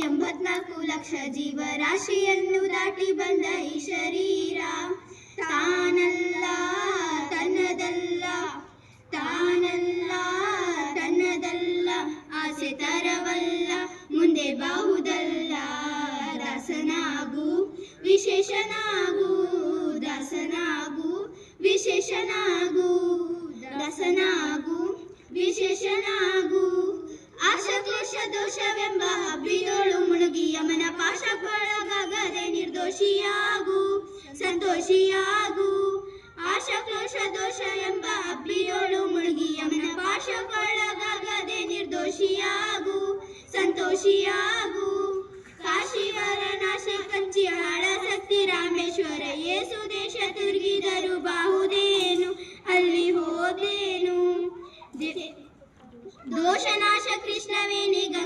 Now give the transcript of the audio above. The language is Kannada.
84 ಲಕ್ಷ ಜೀವರಾಶಿಯನ್ನು ದಾಟಿ ಬಂದ ಈ ಶರೀರ ತಾನಲ್ಲ ತನ್ನದಲ್ಲ, ತಾನಲ್ಲ ತನ್ನದಲ್ಲ, ಆಸೆ ತರವಲ್ಲ, ಮುಂದೆ ಬಾಹುದಲ್ಲ. ದಾಸನಾಗು ವಿಶೇಷನಾಗು, ದಾಸನಾಗು ವಿಶೇಷನಾಗು, ದಾಸನಾಗು ವಿಶೇಷನಾಗು. ಆಶಕ್ಲೇಶ ದೋಷವೆಂಬ ಹಬ್ಬಿಯೋಳು ಮುಳುಗಿ ಯಮನ ಪಾಶಕ್ಕೊಳಗಾಗದೆ ನಿರ್ದೋಷಿಯಾಗು, ಸಂತೋಷಿಯಾಗು. ಆಶಕ್ಲೇಶ ದೋಷ ಎಂಬ ಹಬ್ಬಿಯೋಳು ಮುಳುಗಿ ಯಮನ ಪಾಶಕ್ಕೊಳಗಾಗದೆ ನಿರ್ದೋಷಿಯಾಗು, ಸಂತೋಷಿಯಾಗು. ಕಾಶಿ ವಾರಣಾಸಿ ಕಂಚಿ ಆಳಸಕ್ತಿ ರಾಮೇಶ್ವರ ಯೇಸು ದೇಶ ತಿರುಗಿದರು ಬಾಹುದೇನು, ಅಲ್ಲಿ ಹೋದೇನು. ದೋಷನಾಶ ಕೃಷ್ಣವೇನಿಗ